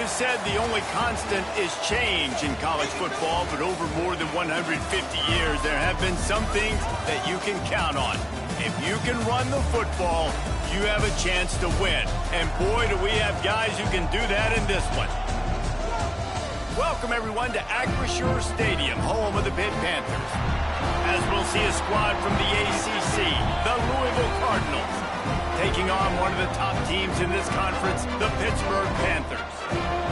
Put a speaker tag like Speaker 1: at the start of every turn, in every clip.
Speaker 1: is said the only constant is change in college football, but over more than 150 years, there have been some things that you can count on. If you can run the football, you have a chance to win. And boy, do we have guys who can do that in this one. Welcome, everyone, to Acrisure Stadium, home of the Pitt Panthers. As we'll see a squad from the ACC, the Louisville Cardinals, taking on one of the top teams in this conference, the Pittsburgh Panthers.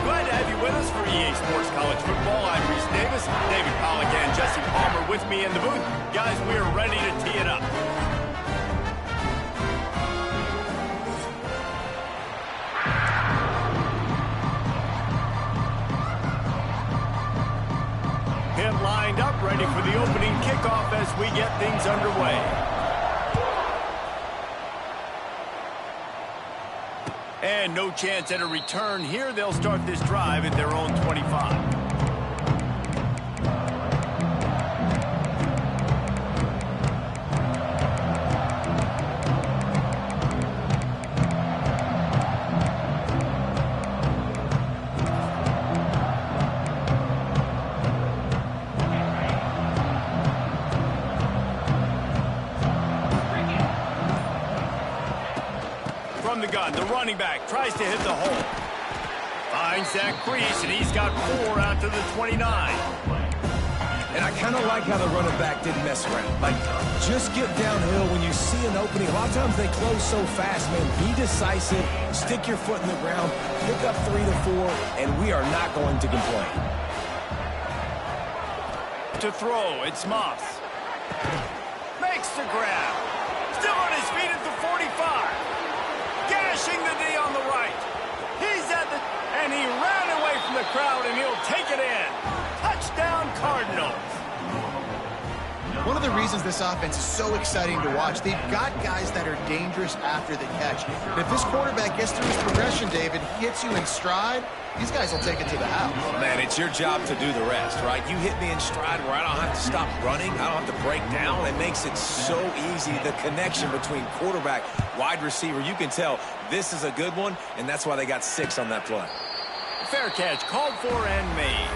Speaker 1: Glad to have you with us for EA Sports College Football. I'm Reese Davis, David Pollack, and Jesse Palmer with me in the booth. Guys, we are ready to tee it up. Pitt lined up, ready for the opening kickoff as we get things underway. And no chance at a return here. They'll start this drive at their own 25. From the gun, the running back tries to hit the hole. Finds that crease, and he's got 4 out to the 29.
Speaker 2: And I kind of like how the running back didn't mess around. Like, just get downhill when you see an opening. A lot of times they close so fast, man. Be decisive, stick your foot in the ground, pick up 3 to 4, and we are not going to complain.
Speaker 1: To throw, it's Moss. Makes the grab. Still on his feet at the 45. Gashing the D on the right. He's at the... And he ran away from the crowd, and he'll take it in. Touchdown, Cardinals.
Speaker 3: One of the reasons this offense is so exciting to watch, they've got guys that are dangerous after the catch. And if this quarterback gets through his progression, David, hits you in stride, these guys will take it to the house.
Speaker 2: Oh, man, it's your job to do the rest, right? You hit me in stride where I don't have to stop running. I don't have to break down. It makes it so easy. The connection between quarterback, wide receiver, you can tell this is a good one, and that's why they got 6 on that play.
Speaker 1: Fair catch, called for and made.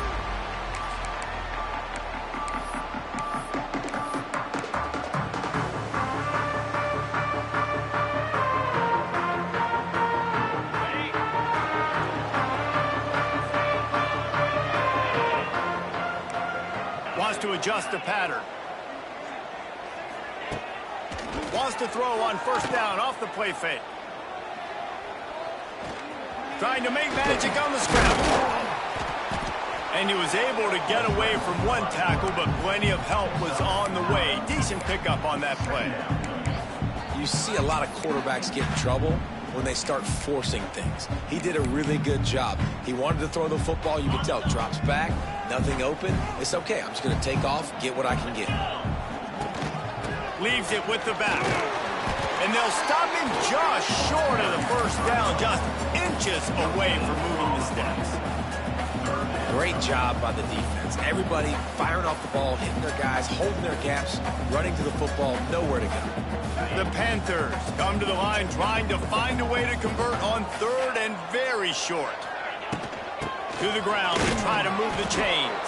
Speaker 1: Wants to adjust the pattern. Wants to throw on first down off the play fake. Trying to make magic on the scramble. And he was able to get away from one tackle, but plenty of help was on the way. Decent pickup on that play.
Speaker 2: You see a lot of quarterbacks get in trouble when they start forcing things. He did a really good job. He wanted to throw the football. You can tell. Drops back. Nothing open. It's okay. I'm just going to take off, get what I can get.
Speaker 1: Leaves it with the back. And they'll stop him just short of the first down, just inches away from moving the steps.
Speaker 2: Great job by the defense. Everybody firing off the ball, hitting their guys, holding their gaps, running to the football, nowhere to go.
Speaker 1: The Panthers come to the line trying to find a way to convert on 3rd and very short. To the ground to try to move the chains.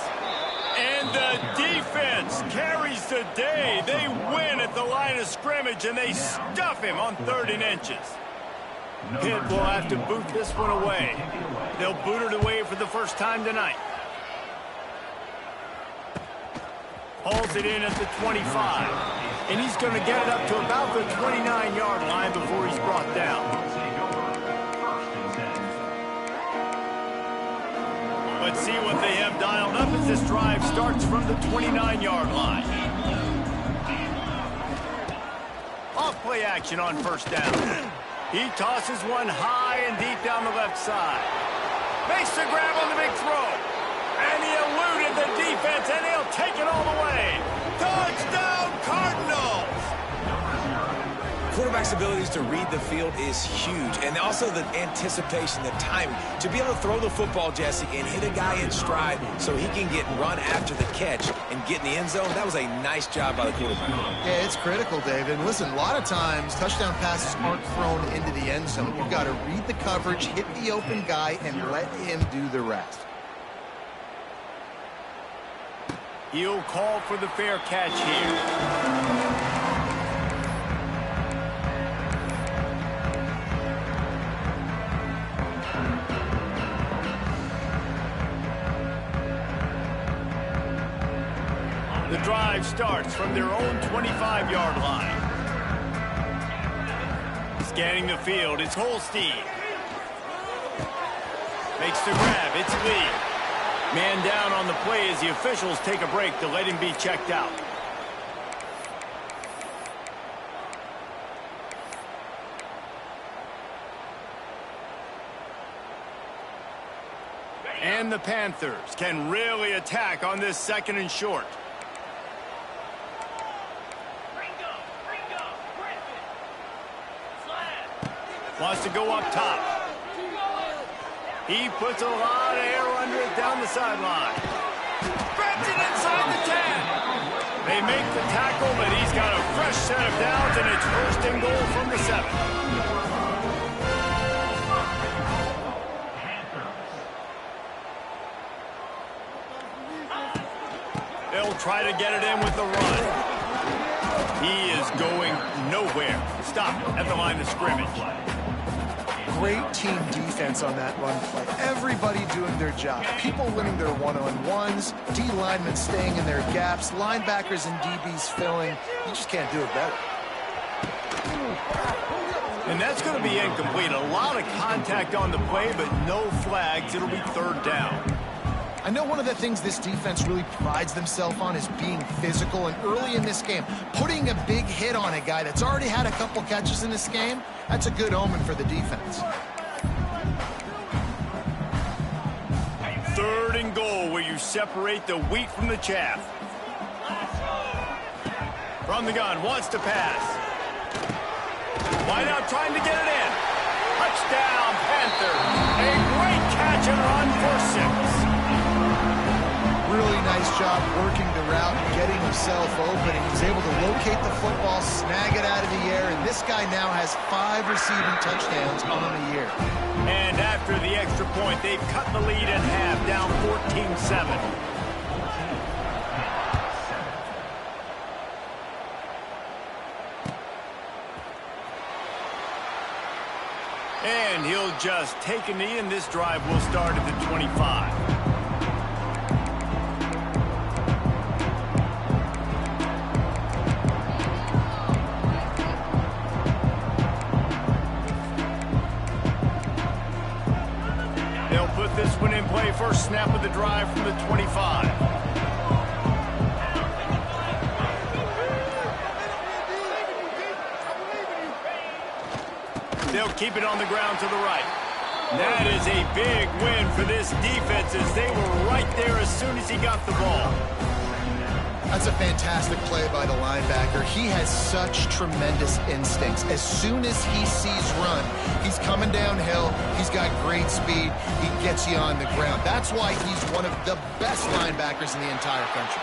Speaker 1: And the defense carries the day. They win at the line of scrimmage, and they stuff him on 3rd and inches. Pitt will have to boot this one away. They'll boot it away for the first time tonight. Hauls it in at the 25. And he's going to get it up to about the 29-yard line before he's brought down. Let's see what they have dialed up as this drive starts from the 29-yard line. Off play action on first down. He tosses one high and deep down the left side. Makes the grab on the big throw. And he eluded the defense, and he'll take it all the way. Touchdown, Cardinals!
Speaker 2: quarterback's abilities to read the field is huge, and also the anticipation, the timing. To be able to throw the football, Jesse, and hit a guy in stride so he can get run after the catch and get in the end zone, that was a nice job by the quarterback.
Speaker 3: Yeah, it's critical, David. And listen, a lot of times touchdown passes aren't thrown into the end zone. You've got to read the coverage, hit the open guy, and let him do the rest.
Speaker 1: He'll call for the fair catch here. The drive starts from their own 25-yard line. Scanning the field, it's Holstein. Makes the grab, it's Lee. Man down on the play as the officials take a break to let him be checked out. And the Panthers can really attack on this second and short. Wants to go up top. He puts a lot of air under it down the sideline. Spreads it inside the 10. They make the tackle, but he's got a fresh set of downs, and it's first and goal from the 7. They'll try to get it in with the run. He is going nowhere. Stop at the line of scrimmage.
Speaker 3: Great team defense on that run play. Everybody doing their job. People winning their one-on-ones, D linemen staying in their gaps, linebackers and DBs filling. You just can't do it better.
Speaker 1: And that's going to be incomplete. A lot of contact on the play, but no flags. It'll be third down.
Speaker 3: I know one of the things this defense really prides themselves on is being physical, and early in this game, putting a big hit on a guy that's already had a couple catches in this game, that's a good omen for the defense.
Speaker 1: Third and goal, where you separate the wheat from the chaff. From the gun, wants to pass. Wide out, trying to get it in. Touchdown, Panthers. A great catch and run for 6.
Speaker 3: Really nice job working the route and getting himself open. And he's able to locate the football, snag it out of the air, and this guy now has 5 receiving touchdowns on the year.
Speaker 1: And after the extra point, they've cut the lead in half, down 14-7. And he'll just take a knee, and this drive will start at the 25. This one in play, first snap of the drive from the 25. They'll keep it on the ground to the right. That is a big win for this defense as they were right there as soon as he got the ball.
Speaker 3: That's a fantastic play by the linebacker. He has such tremendous instincts. As soon as he sees run, he's coming downhill. He's got great speed. He gets you on the ground. That's why he's one of the best linebackers in the entire country.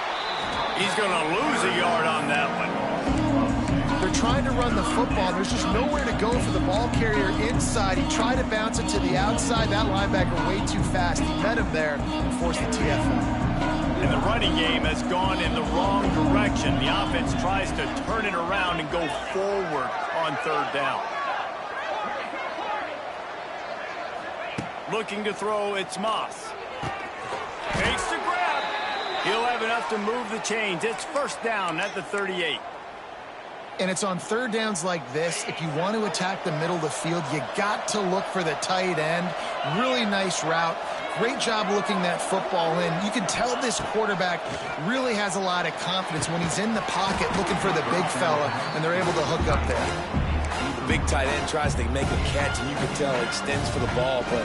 Speaker 1: He's going to lose a yard on that one.
Speaker 3: They're trying to run the football. There's just nowhere to go for the ball carrier inside. He tried to bounce it to the outside. That linebacker way too fast. He met him there and forced the TFL.
Speaker 1: And the running game has gone in the wrong direction. The offense tries to turn it around and go forward on third down. Looking to throw, it's Moss. Takes the grab. He'll have enough to move the chains. It's first down at the 38.
Speaker 3: And it's on third downs like this. If you want to attack the middle of the field, you got to look for the tight end. Really nice route. Great job looking that football in. You can tell this quarterback really has a lot of confidence when he's in the pocket looking for the big fella, and they're able to hook up there.
Speaker 2: The big tight end tries to make a catch, and you can tell it extends for the ball, but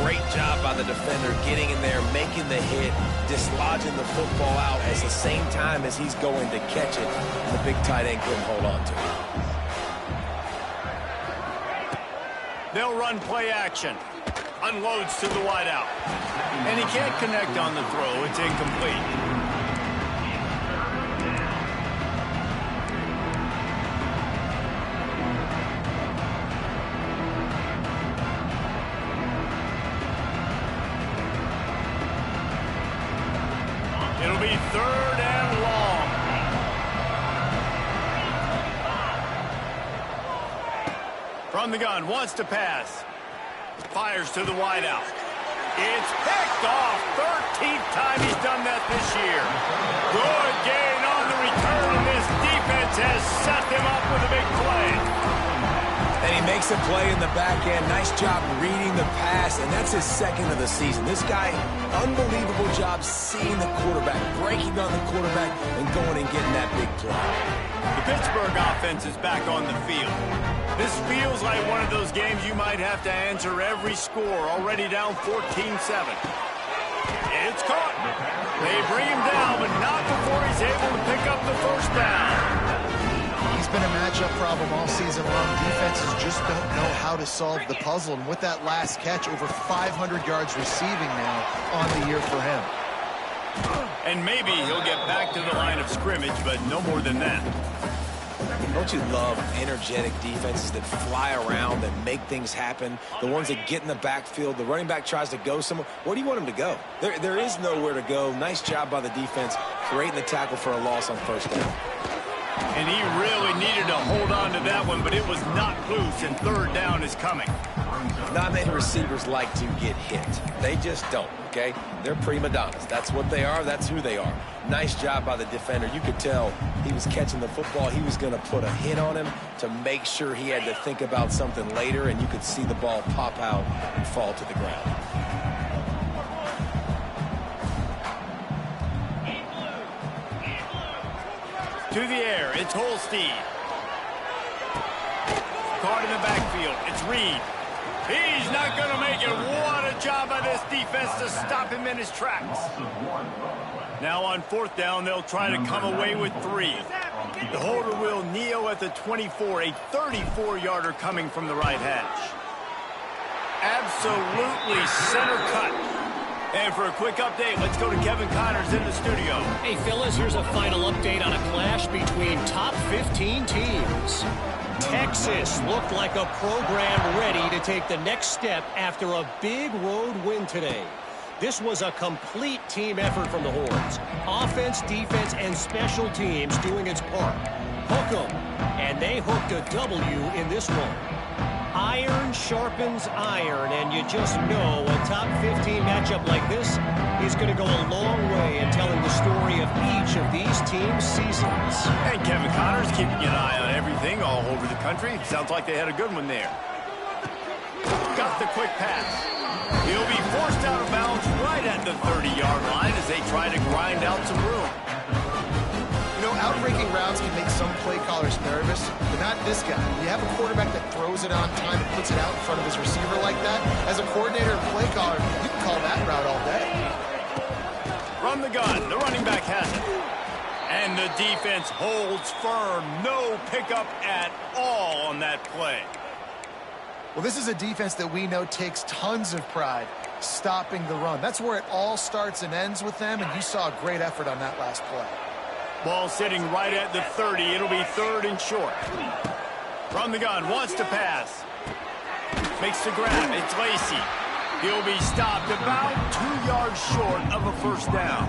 Speaker 2: great job by the defender getting in there, making the hit, dislodging the football out at the same time as he's going to catch it, and the big tight end couldn't hold on to it.
Speaker 1: They'll run play action. Unloads to the wideout. And he can't connect on the throw. It's incomplete. It'll be 3rd and long. From the gun, wants to pass. Fires to the wideout. It's picked off. 13th time he's done that this year. Good gain on the return, and this defense has set them up with a big play.
Speaker 2: And he makes a play in the back end. Nice job reading the pass, and that's his 2nd of the season. This guy, unbelievable job seeing the quarterback, breaking on the quarterback, and going and getting that big play.
Speaker 1: The Pittsburgh offense is back on the field. This feels like one of those games you might have to answer every score, already down 14-7. It's caught. They bring him down, but not before he's able to pick up the first down.
Speaker 3: He's been a matchup problem all season long. Defenses just don't know how to solve the puzzle. And with that last catch, over 500 yards receiving now on the year for him.
Speaker 1: And maybe he'll get back to the line of scrimmage, but no more than that.
Speaker 2: Don't you love energetic defenses that fly around, that make things happen? The ones that get in the backfield, the running back tries to go somewhere. Where do you want him to go? There is nowhere to go. Nice job by the defense, creating the tackle for a loss on first down.
Speaker 1: And he really needed to hold on to that one, but it was not loose, and 3rd down is coming.
Speaker 2: Not many receivers like to get hit. They just don't, okay? They're prima donnas. That's what they are. That's who they are. Nice job by the defender. You could tell he was catching the football. He was going to put a hit on him to make sure he had to think about something later, and you could see the ball pop out and fall to the ground.
Speaker 1: To the air, it's Holstein. Caught in the backfield, it's Reed. He's not going to make it. What a job by this defense to stop him in his tracks. Now on 4th down, they'll try to come away with 3. The holder will kneel at the 24, a 34-yarder coming from the right hash. Absolutely center cut. And for a quick update, let's go to Kevin Connors in the studio.
Speaker 4: Hey, fellas, here's a final update on a clash between top 15 teams. Texas looked like a program ready to take the next step after a big road win today. This was a complete team effort from the Horns. Offense, defense, and special teams doing its part. Hook 'em, and they hooked a W in this one. Iron sharpens iron, and you just know a top 15 matchup like this is going to go a long way in telling the story of each of these teams' seasons.
Speaker 1: And Kevin Connors keeping an eye on everything all over the country. Sounds like they had a good one there. Got the quick pass. He'll be forced out of bounds right at the 30-yard line as they try to grind out some room.
Speaker 3: You know, outbreaking routes can make some play callers nervous, but not this guy. You have a quarterback that throws it on time and puts it out in front of his receiver like that. As a coordinator and play caller, you can call that route all day.
Speaker 1: From the gun, the running back has it. And the defense holds firm. No pickup at all on that play.
Speaker 3: Well, this is a defense that we know takes tons of pride stopping the run. That's where it all starts and ends with them, and you saw a great effort on that last play.
Speaker 1: Ball sitting right at the 30. It'll be 3rd and short. From the gun, wants to pass. Makes the grab. It's Lacey. He'll be stopped about 2 yards short of a first down.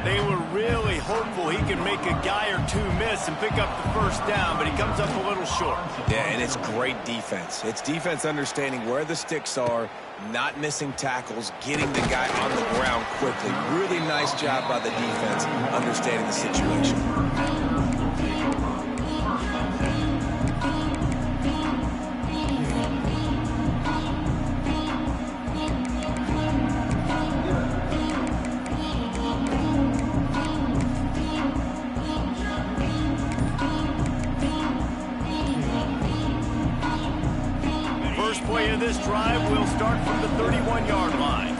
Speaker 1: They were really hopeful he could make a guy or two miss and pick up the first down, but he comes up a little short.
Speaker 2: Yeah, and it's great defense. It's defense understanding where the sticks are, not missing tackles, getting the guy on the ground quickly. Really nice job by the defense understanding the situation.
Speaker 1: Play of this drive will start from the 31-yard line.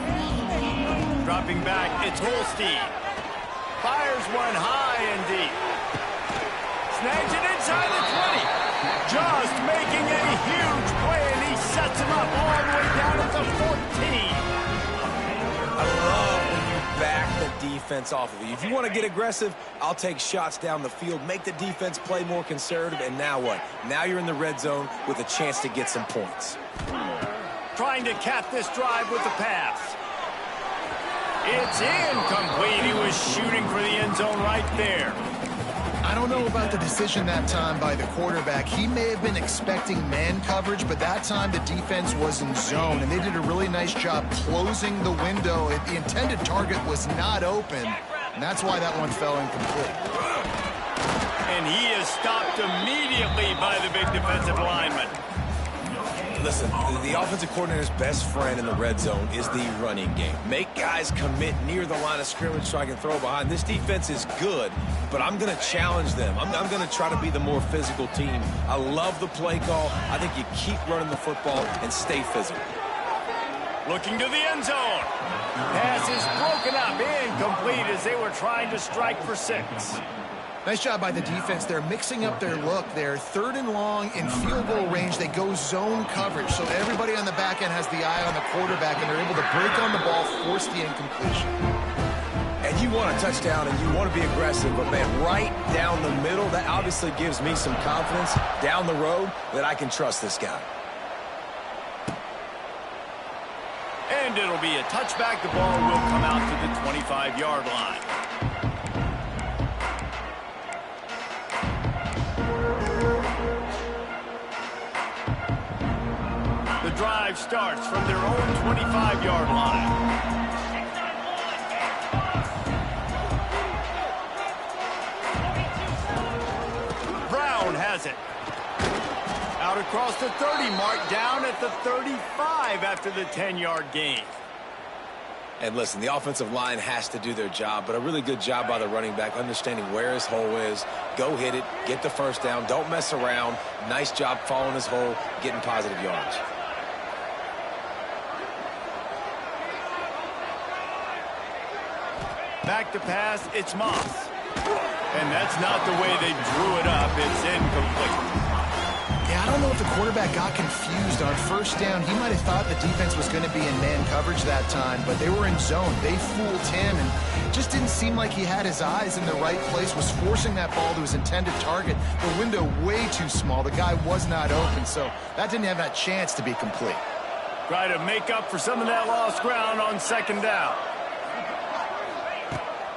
Speaker 1: Dropping back, it's Holstein. Fires one high and deep. Snags it inside the 20. Just making a huge play, and he sets him up all the way down at the 14.
Speaker 2: I love when you back the defense off of you. If you want to get aggressive, I'll take shots down the field, make the defense play more conservative, and now what? Now you're in the red zone with a chance to get some points.
Speaker 1: Trying to cap this drive with the pass. It's incomplete. He was shooting for the end zone right there.
Speaker 3: I don't know about the decision that time by the quarterback. He may have been expecting man coverage, but that time the defense was in zone, and they did a really nice job closing the window. The intended target was not open, and that's why that one fell incomplete.
Speaker 1: And he is stopped immediately by the big defensive lineman.
Speaker 2: Listen, the offensive coordinator's best friend in the red zone is the running game. Make guys commit near the line of scrimmage so I can throw behind. This defense is good, but I'm going to challenge them. I'm going to try to be the more physical team. I love the play call. I think you keep running the football and stay physical.
Speaker 1: Looking to the end zone. Pass is broken up, incomplete as they were trying to strike for 6.
Speaker 3: Nice job by the defense. They're mixing up their look. They're 3rd and long in field goal range. They go zone coverage, so everybody on the back end has the eye on the quarterback, and they're able to break on the ball, force the incompletion.
Speaker 2: And you want a touchdown, and you want to be aggressive, but, man, right down the middle, that obviously gives me some confidence down the road that I can trust this guy.
Speaker 1: And it'll be a touchback. The ball will come out to the 25-yard line. The drive starts from their own 25-yard line. Brown has it. Out across the 30 mark, down at the 35 after the 10-yard gain.
Speaker 2: And listen, the offensive line has to do their job, but a really good job by the running back, understanding where his hole is. Go hit it, get the first down, don't mess around. Nice job following his hole, getting positive yards.
Speaker 1: Back to pass, it's Moss. And that's not the way they drew it up. It's incomplete.
Speaker 3: Yeah, I don't know if the quarterback got confused on first down. He might have thought the defense was going to be in man coverage that time, but they were in zone. They fooled him, and it just didn't seem like he had his eyes in the right place, was forcing that ball to his intended target. The window way too small. The guy was not open, so that didn't have that chance to be complete.
Speaker 1: Try to make up for some of that lost ground on second down.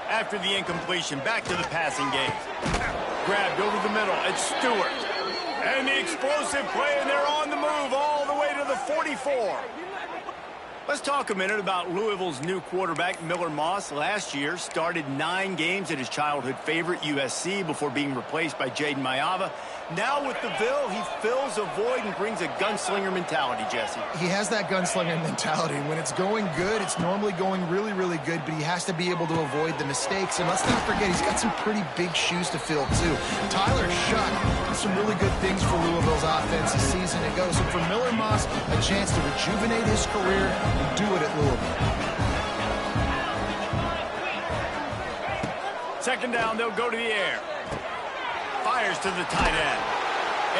Speaker 1: After the incompletion, back to the passing game. Grabbed over the middle, it's Stewart. And the explosive play, and they're on the move all the way to the 44. Let's talk a minute about Louisville's new quarterback, Miller Moss. Last year, started 9 games at his childhood favorite, USC, before being replaced by Jaden Mayava. Now with the Ville, he fills a void and brings a gunslinger mentality, Jesse.
Speaker 3: He has that gunslinger mentality. When it's going good, it's normally going really, really good, but he has to be able to avoid the mistakes. And let's not forget, he's got some pretty big shoes to fill, too. Tyler Shuck did some really good things for Louisville's offense a season ago. So for Miller Moss, a chance to rejuvenate his career and do it at Louisville.
Speaker 1: Second down, they'll go to the air. Fires to the tight end.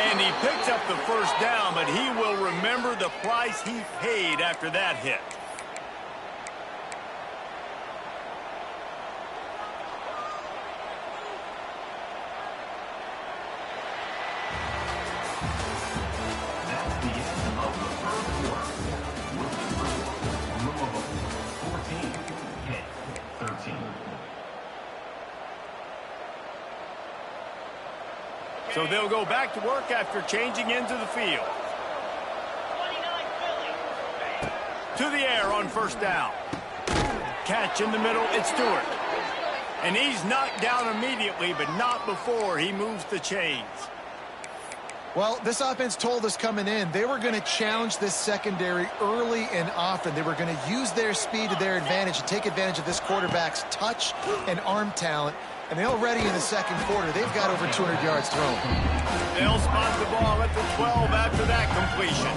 Speaker 1: And he picks up the first down, but he will remember the price he paid after that hit. So they'll go back to work after changing into the field. To the air on first down. Catch in the middle, it's Stewart. And he's knocked down immediately, but not before he moves the chains.
Speaker 3: Well, this offense told us coming in they were going to challenge this secondary early and often. They were going to use their speed to their advantage and take advantage of this quarterback's touch and arm talent. And they already in the second quarter, they've got over 200 yards thrown.
Speaker 1: They'll spot the ball at the 12 after that completion.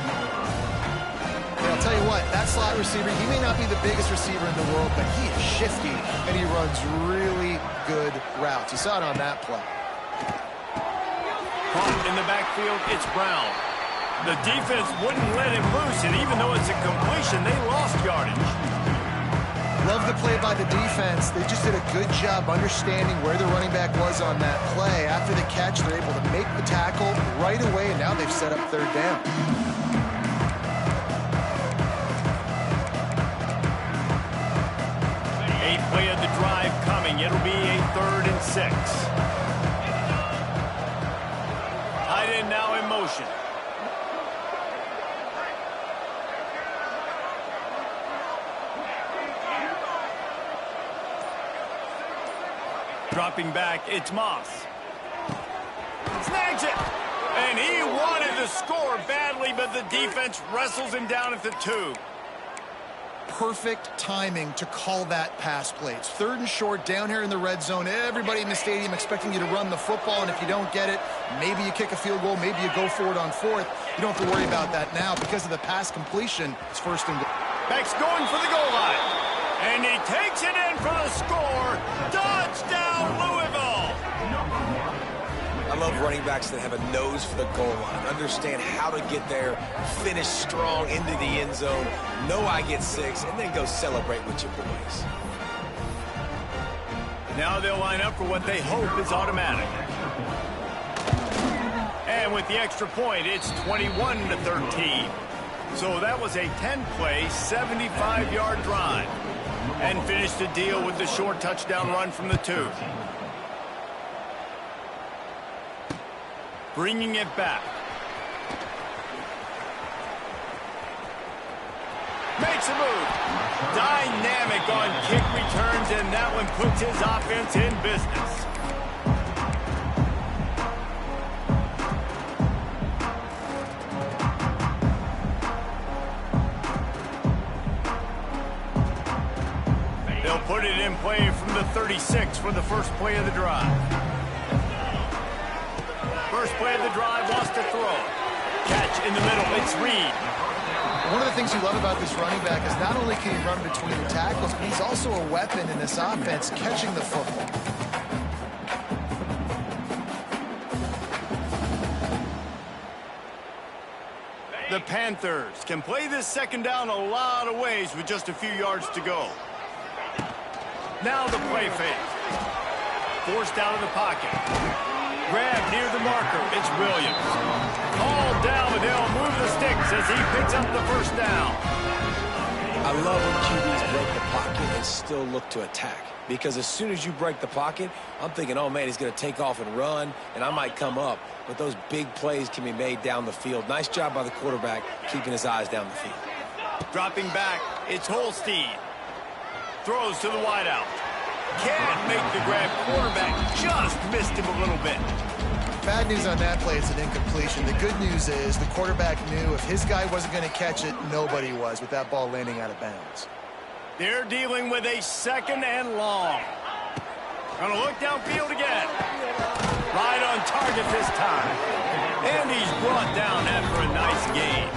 Speaker 3: And I'll tell you what, that slot receiver, he may not be the biggest receiver in the world, but he is shifty, and he runs really good routes. You saw it on that play.
Speaker 1: Caught in the backfield, it's Brown. The defense wouldn't let him loose, and even though it's a completion, they lost yardage.
Speaker 3: Love the play by the defense. They just did a good job understanding where the running back was on that play. After the catch, they're able to make the tackle right away, and now they've set up third down.
Speaker 1: Eighth play of the drive coming. It'll be a 3rd and 6. Tight end now in motion. Dropping back, it's Moss. Snags it! And he wanted to score badly, but the defense wrestles him down at the 2.
Speaker 3: Perfect timing to call that pass play. It's 3rd and short down here in the red zone. Everybody in the stadium expecting you to run the football, and if you don't get it, maybe you kick a field goal, maybe you go for it on 4th. You don't have to worry about that now. Because of the pass completion, it's 1st and goal.
Speaker 1: Beck's going for the goal line. And he takes it in for the score. Touchdown, Louisville!
Speaker 2: I love running backs that have a nose for the goal line, understand how to get there, finish strong into the end zone, know I get 6, and then go celebrate with your boys.
Speaker 1: Now they'll line up for what they hope is automatic. And with the extra point, it's 21-13. So that was a 10-play, 75-yard drive. And finished the deal with the short touchdown run from the 2. Bringing it back. Makes a move. Dynamic on kick returns, and that one puts his offense in business. They'll put it in play from the 36 for the first play of the drive. First play of the drive, lost to throw. Catch in the middle, it's Reed.
Speaker 3: One of the things you love about this running back is not only can he run between the tackles, but he's also a weapon in this offense, catching the football.
Speaker 1: The Panthers can play this second down a lot of ways with just a few yards to go. Now the play fake. Forced out of the pocket. Grab near the marker. It's Williams. All down, but they'll move the sticks as he picks up the first down.
Speaker 2: I love when QBs break the pocket and still look to attack. Because as soon as you break the pocket, I'm thinking, oh, man, he's going to take off and run, and I might come up. But those big plays can be made down the field. Nice job by the quarterback keeping his eyes down the field.
Speaker 1: Dropping back, it's Holstein. Throws to the wideout. Can't make the grab. Quarterback just missed him a little bit.
Speaker 3: Bad news on that play, it's an incompletion. The good news is the quarterback knew if his guy wasn't going to catch it, nobody was with that ball landing out of bounds.
Speaker 1: They're dealing with a 2nd and long. Gonna look downfield again. Right on target this time. And he's brought down after a nice game.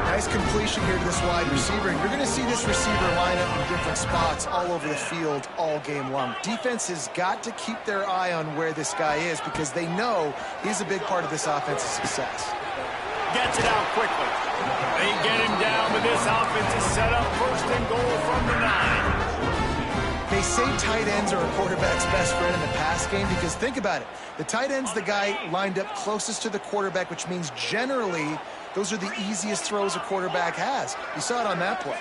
Speaker 3: Nice completion here to this wide receiver. And you're going to see this receiver line up in different spots all over the field all game long. Defense has got to keep their eye on where this guy is because they know he's a big part of this offense's success.
Speaker 1: Gets it out quickly. They get him down, but this offense is set up 1st and goal from the 9.
Speaker 3: They say tight ends are a quarterback's best friend in the pass game because think about it. The tight end's the guy lined up closest to the quarterback, which means generally those are the easiest throws a quarterback has. You saw it on that play.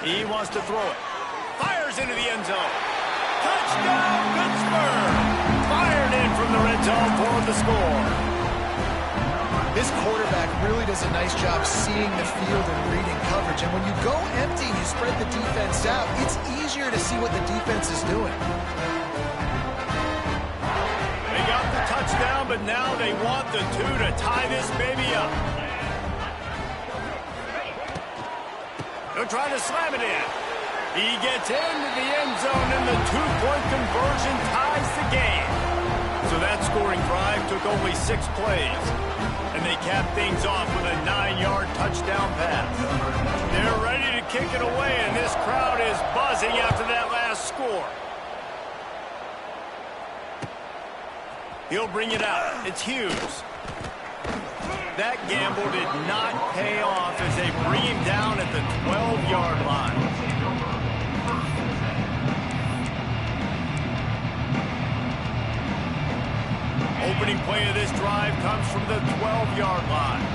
Speaker 1: He wants to throw it. Fires into the end zone. Touchdown, Pittsburgh! Fired in from the red zone for the score.
Speaker 3: This quarterback really does a nice job seeing the field and reading coverage. And when you go empty and you spread the defense out, it's easier to see what the defense is doing.
Speaker 1: They got the touchdown, but now they want the 2 to tie this baby up. They're trying to slam it in. He gets into the end zone, and the 2-point conversion ties the game. So that scoring drive took only 6 plays. And they cap things off with a 9-yard touchdown pass. They're ready to kick it away, and this crowd is buzzing after that last score. He'll bring it out. It's Hughes. That gamble did not pay off as they bring him down at the 12-yard line. Opening play of this drive comes from the 12-yard line.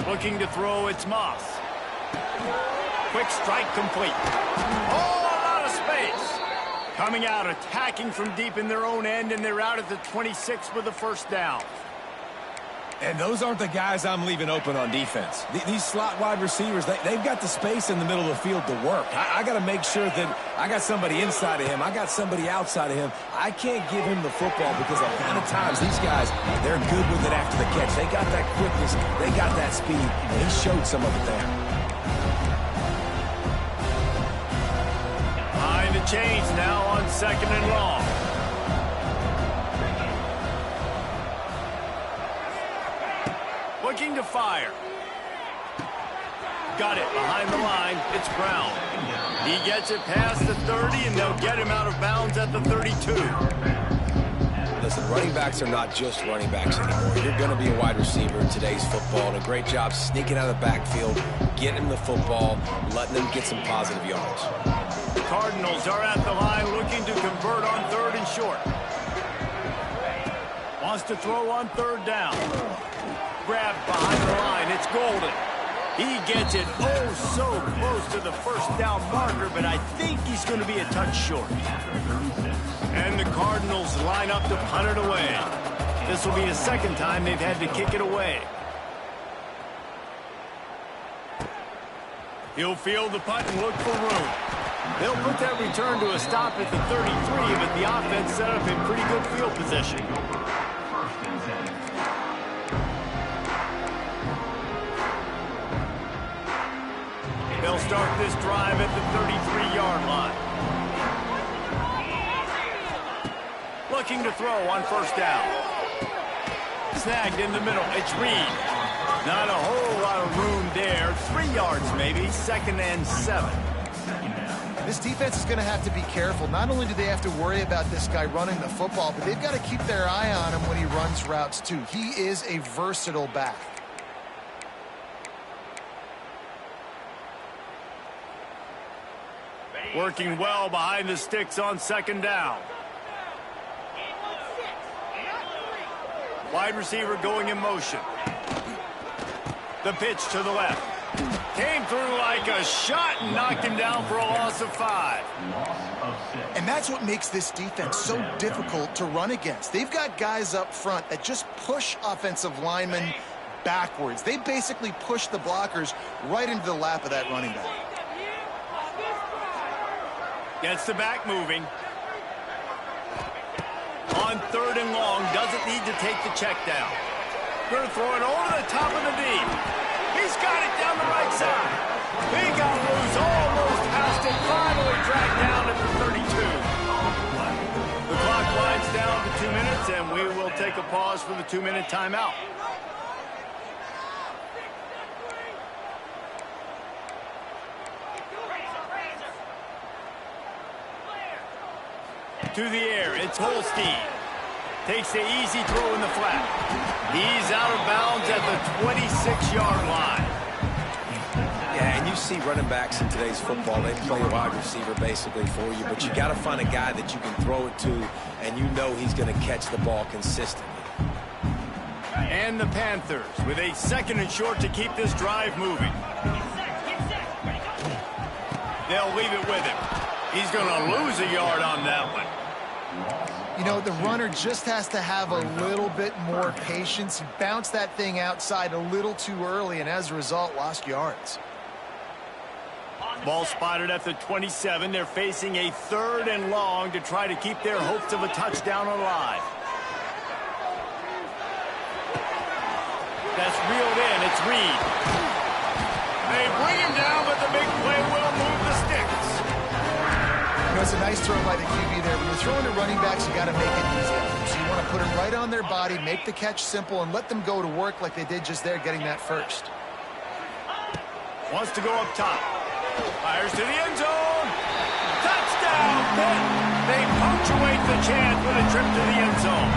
Speaker 1: Looking to throw, it's Moss. Quick strike complete. Oh, a lot of space. Coming out, attacking from deep in their own end, and they're out at the 26 with the first down.
Speaker 2: And those aren't the guys I'm leaving open on defense. These slot wide receivers, they've got the space in the middle of the field to work. I got to make sure that I got somebody inside of him. I got somebody outside of him. I can't give him the football because a lot of times these guys, they're good with it after the catch. They got that quickness. They got that speed, and he showed some of it there.
Speaker 1: Behind the chains now on 2nd and long. Looking to fire. Got it behind the line. It's Brown. He gets it past the 30, and they'll get him out of bounds at the 32.
Speaker 2: Listen, running backs are not just running backs anymore. You're going to be a wide receiver in today's football, and a great job sneaking out of the backfield, getting him the football, letting them get some positive yards.
Speaker 1: The Cardinals are at the line looking to convert on 3rd and short. Wants to throw on 3rd down. Grabbed behind the line. It's Golden. He gets it so close to the first down marker, but I think he's going to be a touch short. And the Cardinals line up to punt it away. This will be the second time they've had to kick it away. He'll field the punt and look for room. They'll put that return to a stop at the 33, but the offense set up in pretty good field position. They'll start this drive at the 33-yard line. Looking to throw on 1st down. Snagged in the middle. It's Reed. Not a whole lot of room there. 3 yards maybe. 2nd and 7.
Speaker 3: This defense is going to have to be careful. Not only do they have to worry about this guy running the football, but they've got to keep their eye on him when he runs routes too. He is a versatile back.
Speaker 1: Working well behind the sticks on 2nd down. Wide receiver going in motion. The pitch to the left. Came through like a shot and knocked him down for a loss of 5.
Speaker 3: And that's what makes this defense so difficult to run against. They've got guys up front that just push offensive linemen backwards. They basically push the blockers right into the lap of that running back.
Speaker 1: Gets the back moving. On 3rd and long, doesn't need to take the check down. Going to throw it over the top of the deep. He's got it down the right side. He got loose, almost past it, finally dragged down at the 32. The clock winds down to 2 minutes, and we will take a pause for the 2-minute timeout. To the air, it's Holstein. Takes the easy throw in the flat. He's out of bounds at the 26-yard line.
Speaker 2: Yeah, and you see running backs in today's football, they play a wide receiver basically for you, but you got to find a guy that you can throw it to, and you know he's going to catch the ball consistently.
Speaker 1: And the Panthers with a 2nd and short to keep this drive moving. They'll leave it with him. He's going to lose a yard on that one.
Speaker 3: You know, the runner just has to have a little bit more patience. He bounced that thing outside a little too early, and as a result, lost yards.
Speaker 1: Ball spotted at the 27. They're facing a 3rd and long to try to keep their hopes of a touchdown alive. That's reeled in. It's Reed. They bring him down, but the big play will move the sticks.
Speaker 3: You know, it's a nice throw by the QB there. When you're throwing to running backs, you got to make it easy. So you want to put them right on their body, make the catch simple, and let them go to work like they did just there, getting that first.
Speaker 1: Wants to go up top. Fires to the end zone. Touchdown, Pitt. They punctuate the chance with a trip to the end zone.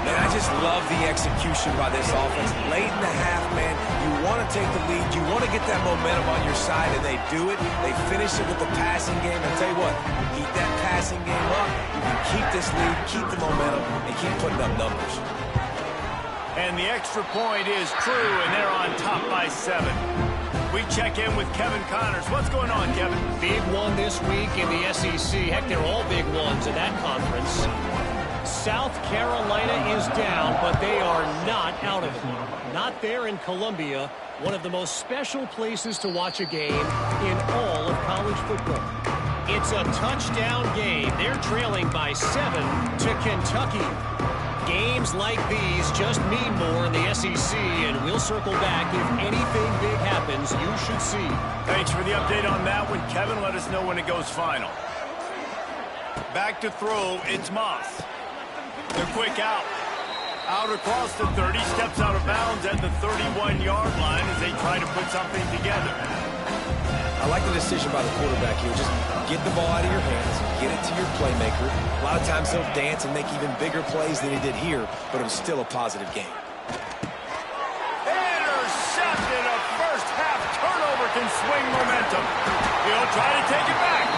Speaker 2: And I just love the execution by this offense. Late in the half, man, you want to take the lead. You want to get that momentum on your side, and they do it. They finish it with the passing game. I'll tell you what, keep that passing game up. You can keep this lead, keep the momentum, and keep putting up numbers.
Speaker 1: And the extra point is true, and they're on top by 7. We check in with Kevin Connors. What's going on, Kevin?
Speaker 4: Big one this week in the SEC. Heck, they're all big ones in that conference. South Carolina is down, but they are not out of it. Not there in Columbia, one of the most special places to watch a game in all of college football. It's a touchdown game. They're trailing by 7 to Kentucky. Games like these just mean more in the SEC, and we'll circle back. If anything big happens, you should see.
Speaker 1: Thanks for the update on that one, Kevin. Let us know when it goes final. Back to throw, it's Moss. They're quick out. Out across the 30, steps out of bounds at the 31-yard line as they try to put something together.
Speaker 2: I like the decision by the quarterback here. Just get the ball out of your hands, get it to your playmaker. A lot of times he'll dance and make even bigger plays than he did here, but it was still a positive game.
Speaker 1: Intercepted. A first-half turnover can swing momentum. He'll try to take it back.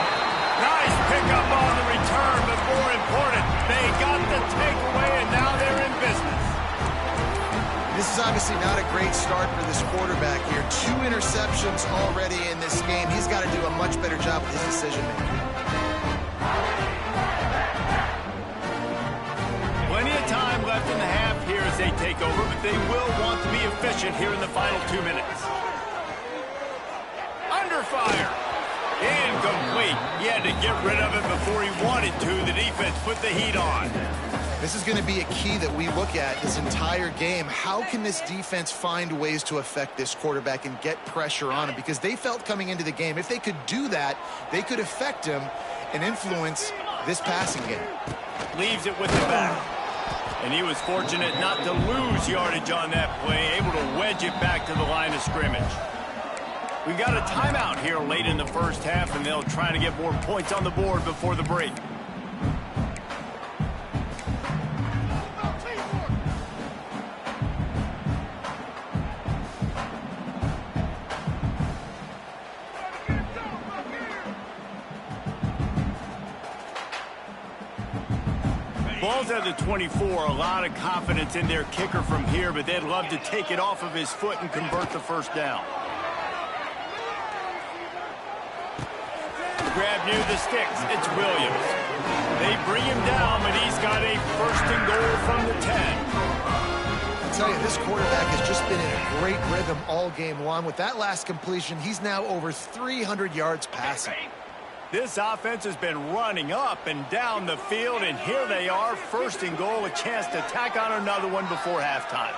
Speaker 1: Nice pickup on the return, but more important, they got the takeaway, and now they're in business.
Speaker 3: This is obviously not a great start for this quarterback here. 2 interceptions already in this game. He's got to do a much better job with his decision-making.
Speaker 1: Plenty of time left in the half here as they take over, but they will want to be efficient here in the final 2 minutes. Under fire. Incomplete. He had to get rid of it before he wanted to. The defense put the heat on.
Speaker 3: This is going to be a key that we look at this entire game. How can this defense find ways to affect this quarterback and get pressure on him? Because they felt coming into the game, if they could do that, they could affect him and influence this passing game.
Speaker 1: Leaves it with the back. And he was fortunate not to lose yardage on that play, able to wedge it back to the line of scrimmage. We've got a timeout here late in the first half, and they'll try to get more points on the board before the break. Ball's at the 24, a lot of confidence in their kicker from here, but they'd love to take it off of his foot and convert the first down. Grab near the sticks, it's Williams. They bring him down, but he's got a first and goal from the 10.
Speaker 3: I'll tell you, this quarterback has just been in a great rhythm all game long. With that last completion, he's now over 300 yards passing.
Speaker 1: This offense has been running up and down the field, and here they are, first and goal, a chance to tack on another one before halftime.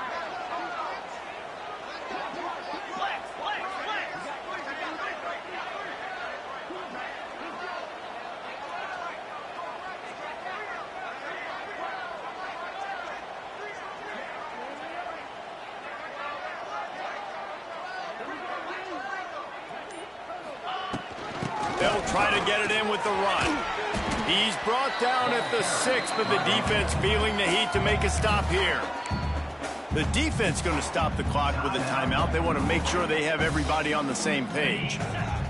Speaker 1: They'll try to get it in with the run. He's brought down at the 6, but the defense feeling the heat to make a stop here. The defense going to stop the clock with a timeout. They want to make sure they have everybody on the same page.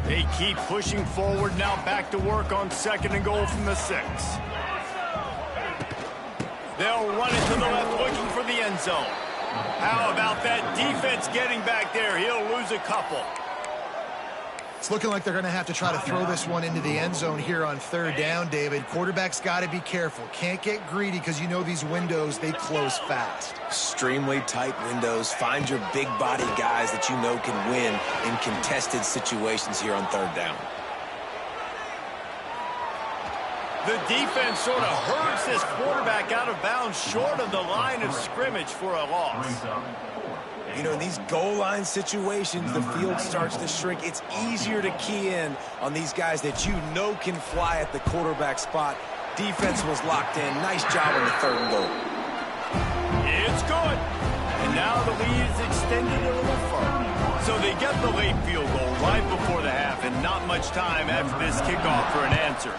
Speaker 1: They keep pushing forward, now back to work on second and goal from the 6. They'll run it to the left, looking for the end zone. How about that defense getting back there? He'll lose a couple.
Speaker 3: It's looking like they're going to have to try to throw this one into the end zone here on third down, David. Quarterback's got to be careful. Can't get greedy because you know these windows, they close fast.
Speaker 2: Extremely tight windows. Find your big body guys that you know can win in contested situations here on third down.
Speaker 1: The defense sort of hurts this quarterback out of bounds short of the line of scrimmage for a loss.
Speaker 2: You know, in these goal line situations, the field starts to shrink. It's easier to key in on these guys that you know can fly at the quarterback spot. Defense was locked in. Nice job on the third and goal.
Speaker 1: It's good. And now the lead is extended a little further. So they get the late field goal right before the half, and not much time after this kickoff for an answer.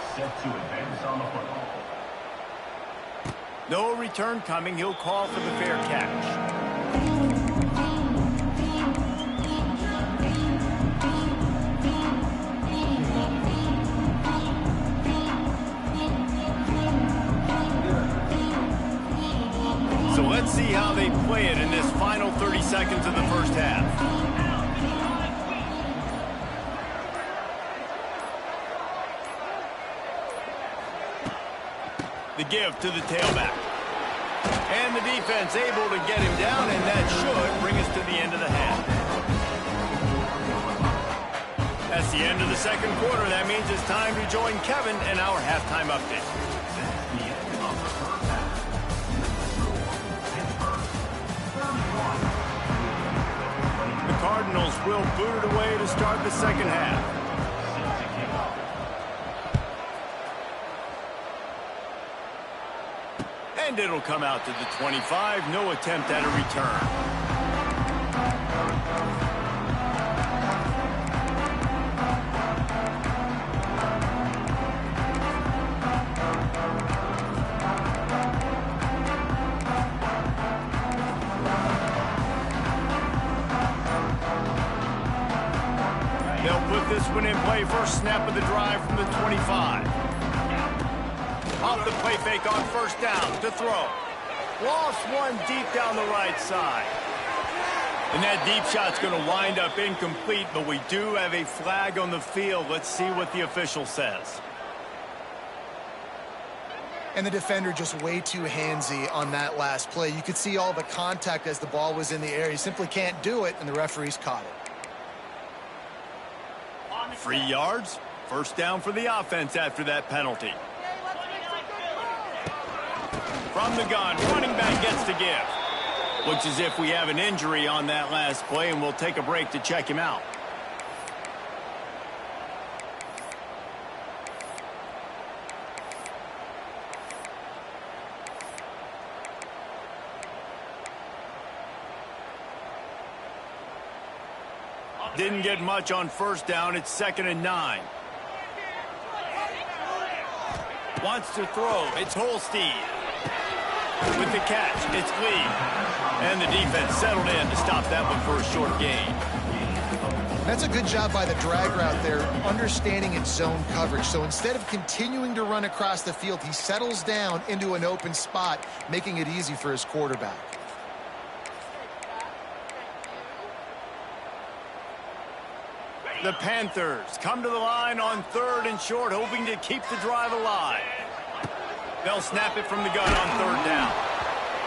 Speaker 1: No return coming. He'll call for the fair catch. So let's see how they play it in this final 30 seconds of the first half. The give to the tailback. And the defense able to get him down, and that should bring us to the end of the half. That's the end of the second quarter. That means it's time to join Kevin in our halftime update. The Cardinals will boot it away to start the second half. And it'll come out to the 25. No attempt at a return. They'll put this one in play. First snap of the drive from the 25. Off the play fake on first down to throw. Lost one deep down the right side. And that deep shot's going to wind up incomplete, but we do have a flag on the field. Let's see what the official says.
Speaker 3: And the defender just way too handsy on that last play. You could see all the contact as the ball was in the air. He simply can't do it, and the referee's caught it.
Speaker 1: 3 yards. First down for the offense after that penalty. From the gun, running back gets to give. Looks as if we have an injury on that last play, and we'll take a break to check him out. Didn't get much on first down. It's 2nd and 9. Wants to throw. It's Holstein. With the catch, it's Lee. And the defense settled in to stop that one for a short gain.
Speaker 3: That's a good job by the drag route there, understanding its zone coverage. So instead of continuing to run across the field, he settles down into an open spot, making it easy for his quarterback.
Speaker 1: The Panthers come to the line on 3rd and short, hoping to keep the drive alive. They'll snap it from the gun on 3rd down.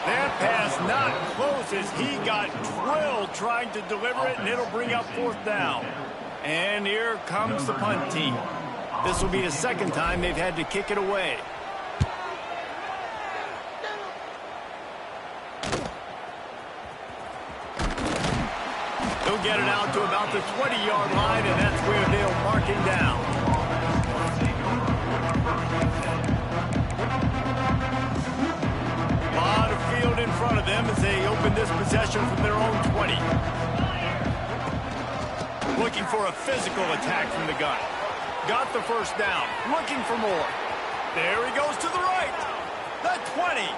Speaker 1: That pass not close as he got drilled trying to deliver it, and it'll bring up 4th down. And here comes the punt team. This will be the second time they've had to kick it away. He'll get it out to about the 20-yard line, and that's where they'll mark him down. A lot of field in front of them as they open this possession from their own 20. Looking for a physical attack from the gun. Got the first down. Looking for more. There he goes to the right. The 20.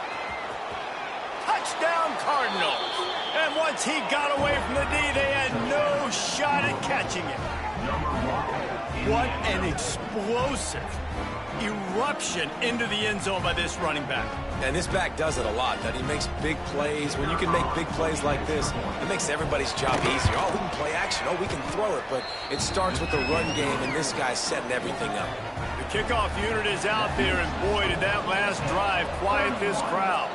Speaker 1: Touchdown Cardinals. And once he got away from the D, they had no shot at catching it. What an explosive eruption into the end zone by this running back.
Speaker 2: And this back does it a lot, that he makes big plays. When you can make big plays like this, it makes everybody's job easier. Oh, we can play action. Oh, we can throw it. But it starts with the run game, and this guy's setting everything up.
Speaker 1: The kickoff unit is out there, and boy, did that last drive quiet this crowd.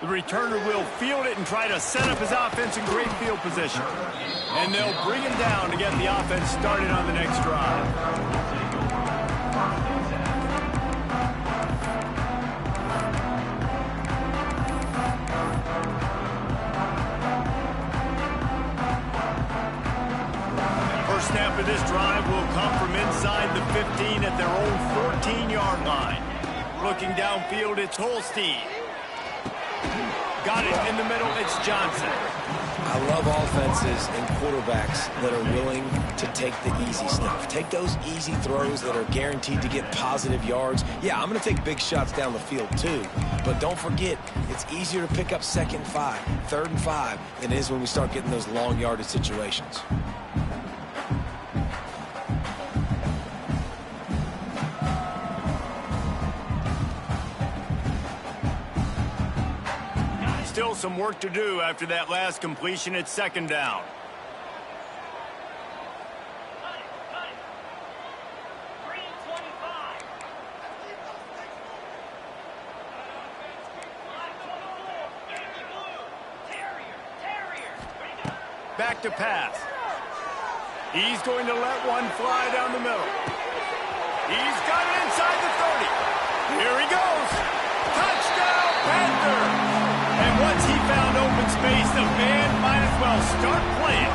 Speaker 1: The returner will field it and try to set up his offense in great field position. And they'll bring him down to get the offense started on the next drive. First snap of this drive will come from inside the 15 at their own 14-yard line. Looking downfield, it's Holstein. Got it in the middle, it's Johnson.
Speaker 2: I love offenses and quarterbacks that are willing to take the easy stuff. Take those easy throws that are guaranteed to get positive yards. Yeah, I'm going to take big shots down the field too, but don't forget, it's easier to pick up 2nd and 5, 3rd and 5 than it is when we start getting those long yardage situations.
Speaker 1: Still some work to do after that last completion at 2nd down. Back to pass. He's going to let one fly down the middle. He's got it inside the 30. Here he goes. Touchdown, Panther! And once he found open space, the man might as well start playing.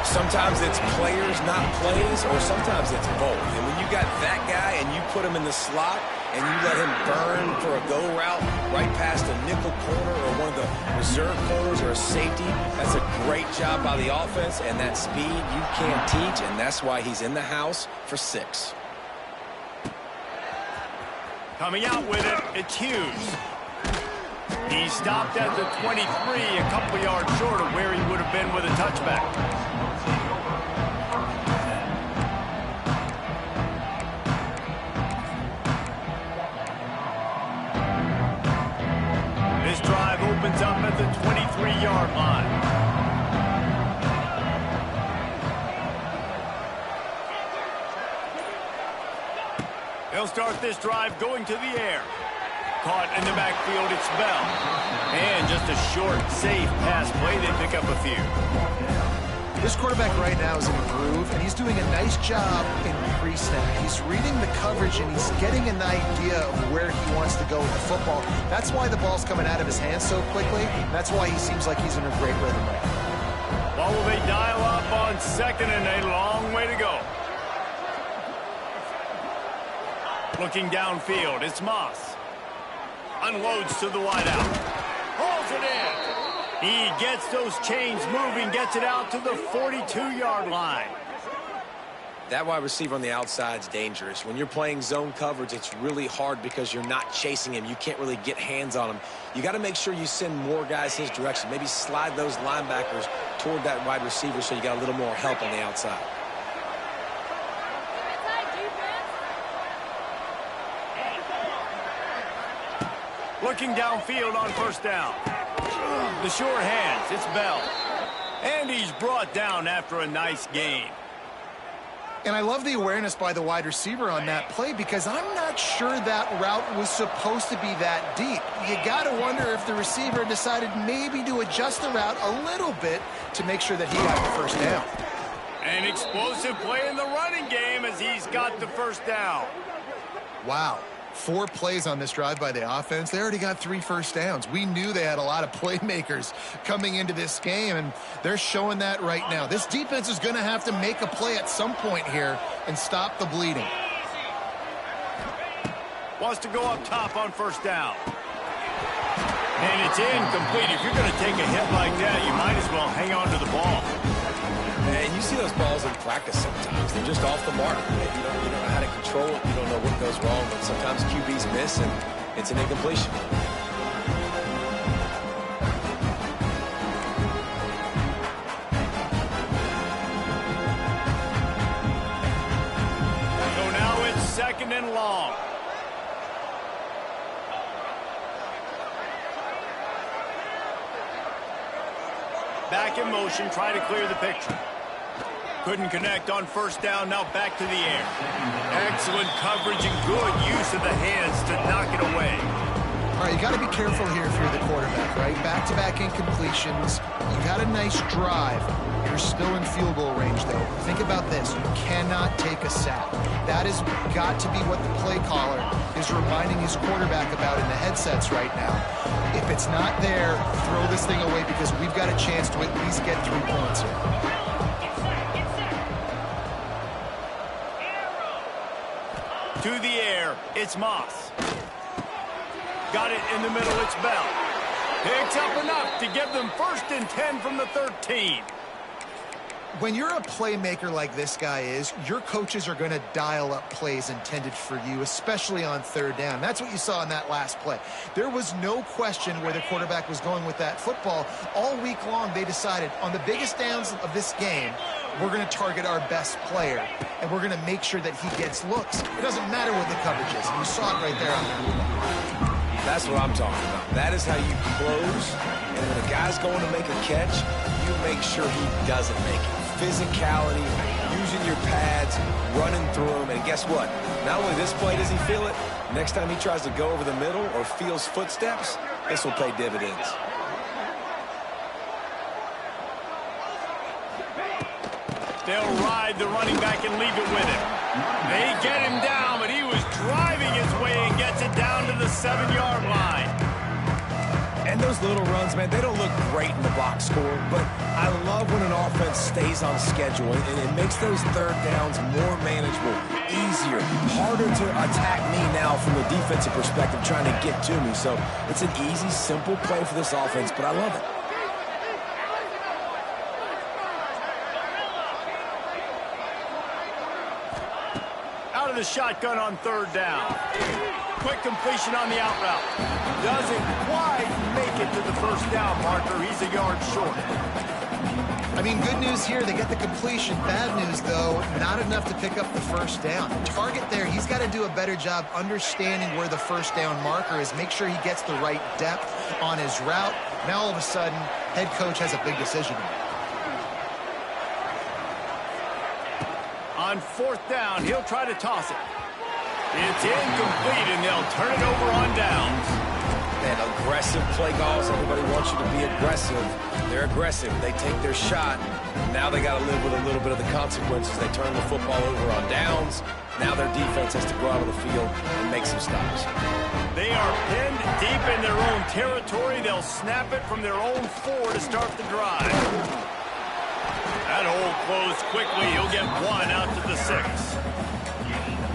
Speaker 2: Sometimes it's players, not plays, or sometimes it's both. And when you got that guy and you put him in the slot and you let him burn for a go route right past a nickel corner or one of the reserve corners or a safety, that's a great job by the offense, and that speed you can't teach, and that's why he's in the house for 6.
Speaker 1: Coming out with it, it's Hughes. He stopped at the 23, a couple of yards short of where he would have been with a touchback. This drive opens up at the 23-yard line. They'll start this drive going to the air. Caught in the backfield, it's Bell. And just a short, safe pass play. They pick up a few.
Speaker 3: This quarterback right now is in a groove, and he's doing a nice job in pre-snap. He's reading the coverage, and he's getting an idea of where he wants to go with the football. That's why the ball's coming out of his hands so quickly. That's why he seems like he's in a great rhythm right now.
Speaker 1: Well, will they dial up on 2nd and a long way to go? Looking downfield, it's Moss. Unloads to the wideout. Hauls it in. He gets those chains moving, gets it out to the 42-yard line.
Speaker 2: That wide receiver on the outside is dangerous. When you're playing zone coverage, it's really hard because you're not chasing him. You can't really get hands on him. You got to make sure you send more guys his direction. Maybe slide those linebackers toward that wide receiver so you got a little more help on the outside.
Speaker 1: Looking downfield on 1st down. The short hands, it's Bell. And he's brought down after a nice gain.
Speaker 3: And I love the awareness by the wide receiver on that play because I'm not sure that route was supposed to be that deep. You got to wonder if the receiver decided maybe to adjust the route a little bit to make sure that he got the 1st down.
Speaker 1: An explosive play in the running game as he's got the 1st down.
Speaker 3: Wow. 4 plays on this drive by the offense. They already got 3 first downs. We knew they had a lot of playmakers coming into this game, and they're showing that right now. This defense is going to have to make a play at some point here and stop the bleeding.
Speaker 1: Wants to go up top on 1st down. And it's incomplete. If you're going to take a hit like that, you might as well hang on to the ball.
Speaker 2: And you see those balls in practice sometimes. They're just off the mark. You don't know how to control it. You don't know what goes wrong. But sometimes QBs miss, and it's an incompletion.
Speaker 1: So now it's 2nd and long. Back in motion, try to clear the picture. Couldn't connect on 1st down, now back to the air. Excellent coverage and good use of the hands to knock it away.
Speaker 3: All right, you got to be careful here if you're the quarterback, right? Back-to-back incompletions. You got a nice drive. You're still in field goal range, though. Think about this. You cannot take a sack. That has got to be what the play caller is reminding his quarterback about in the headsets right now. If it's not there, throw this thing away because we've got a chance to at least get 3 points here.
Speaker 1: To the air, it's Moss. Got it in the middle, it's Bell. Picks up enough to give them 1st and 10 from the 13.
Speaker 3: When you're a playmaker like this guy is, your coaches are going to dial up plays intended for you, especially on 3rd down. That's what you saw in that last play. There was no question where the quarterback was going with that football. All week long, they decided on the biggest downs of this game, we're going to target our best player, and we're going to make sure that he gets looks. It doesn't matter what the coverage is. You saw it right there on that.
Speaker 2: That's what I'm talking about. That is how you close, and when a guy's going to make a catch, you make sure he doesn't make it. Physicality, using your pads, running through them, and guess what? Not only this play does he feel it, next time he tries to go over the middle or feels footsteps, this will pay dividends.
Speaker 1: They'll ride the running back and leave it with him. They get him down, but he was driving his way and gets it down to the 7-yard line.
Speaker 2: And those little runs, man, they don't look great in the box score, but I love when an offense stays on schedule, and it makes those 3rd downs more manageable, easier, harder to attack me now from the defensive perspective trying to get to me. So it's an easy, simple play for this offense, but I love it.
Speaker 1: Out of the shotgun on 3rd down. Quick completion on the out route. Doesn't quite make it to the 1st down marker. He's a yard short.
Speaker 3: I mean, good news here, they get the completion. Bad news, though, not enough to pick up the 1st down. The target there, he's got to do a better job understanding where the 1st down marker is, make sure he gets the right depth on his route. Now, all of a sudden, head coach has a big decision to make.
Speaker 1: On 4th down, he'll try to toss it. It's incomplete, and they'll turn it over on downs.
Speaker 2: Man, aggressive play calls. Everybody wants you to be aggressive. They're aggressive. They take their shot. Now they got to live with a little bit of the consequences. They turn the football over on downs. Now their defense has to go out of the field and make some stops.
Speaker 1: They are pinned deep in their own territory. They'll snap it from their own 4 to start the drive. That hole closed quickly. He'll get 1 out to the 6.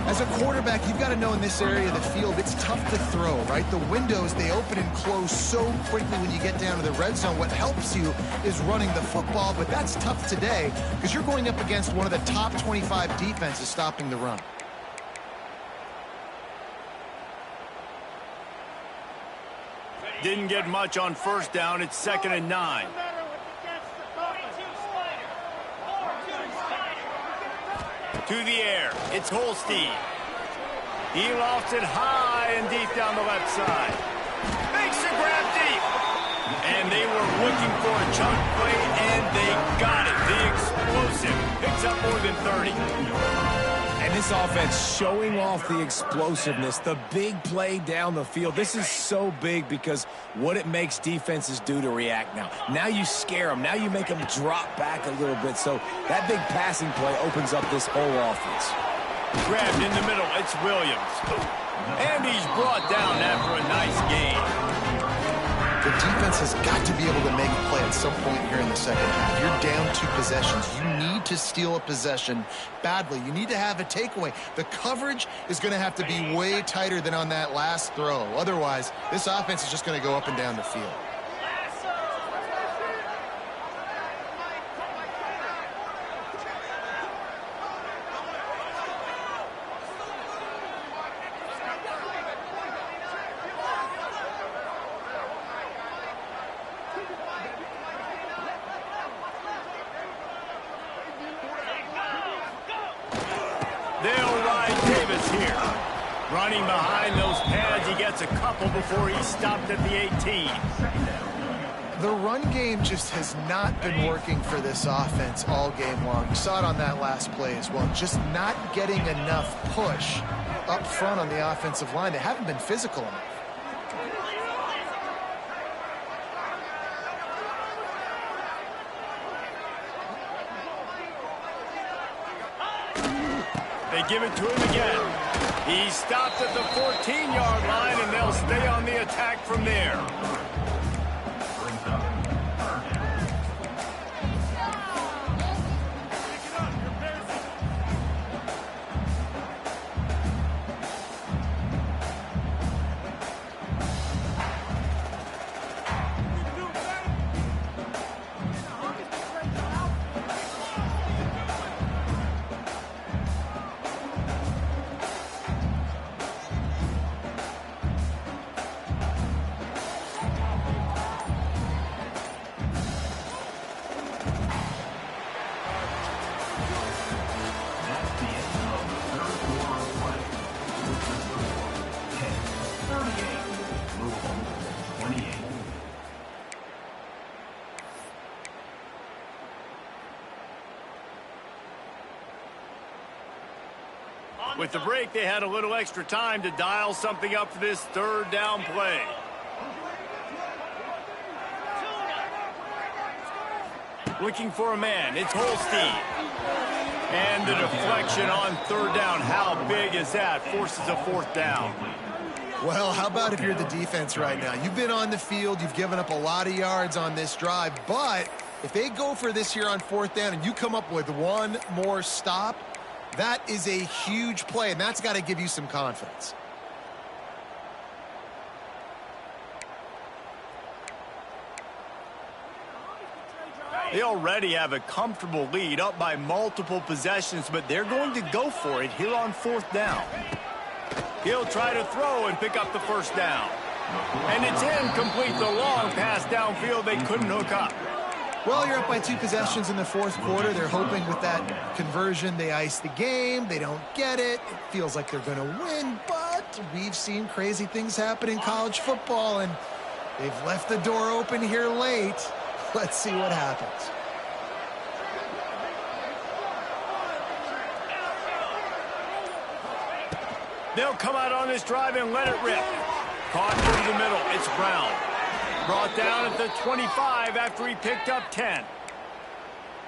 Speaker 3: As a quarterback, you've got to know in this area of the field, it's tough to throw, right? The windows, they open and close so quickly when you get down to the red zone. What helps you is running the football, but that's tough today because you're going up against one of the top 25 defenses stopping the run.
Speaker 1: Didn't get much on 1st down. It's 2nd and 9. To the air, it's Holstein. He lofts it high and deep down the left side. Makes the grab deep. And they were looking for a chunk play, and they got it. The explosive picks up more than 30.
Speaker 2: And this offense showing off the explosiveness, the big play down the field. This is so big because what it makes defenses do to react now. Now you scare them. Now you make them drop back a little bit. So that big passing play opens up this whole offense.
Speaker 1: Grabbed in the middle. It's Williams. And he's brought down after a nice gain.
Speaker 3: The defense has got to be able to make a play at some point here in the 2nd half. You're down 2 possessions. You need to steal a possession badly. You need to have a takeaway. The coverage is going to have to be way tighter than on that last throw. Otherwise, this offense is just going to go up and down the field.
Speaker 1: Running behind those pads, he gets a couple before he stopped at the 18.
Speaker 3: The run game just has not been working for this offense all game long. You saw it on that last play as well. Just not getting enough push up front on the offensive line. They haven't been physical enough.
Speaker 1: They give it to him again. He stopped at the 14-yard line, and they'll stay on the attack from there. With the break, they had a little extra time to dial something up for this third down play. Looking for a man. It's Holstein. And the deflection on third down. How big is that? Forces a fourth down.
Speaker 3: Well, how about if you're the defense right now? You've been on the field. You've given up a lot of yards on this drive. But if they go for this here on fourth down and you come up with one more stop, that is a huge play, and that's got to give you some confidence.
Speaker 1: They already have a comfortable lead, up by multiple possessions, but they're going to go for it here on fourth down. He'll try to throw and pick up the first down. And it's incomplete. The long pass downfield they couldn't hook up.
Speaker 3: Well, you're up by 2 possessions in the fourth quarter. They're hoping with that conversion they ice the game. They don't get it. It feels like they're going to win, but we've seen crazy things happen in college football, and they've left the door open here late. Let's see what happens.
Speaker 1: They'll come out on this drive and let it rip. Caught through the middle. It's Brown. Brought down at the 25 after he picked up 10.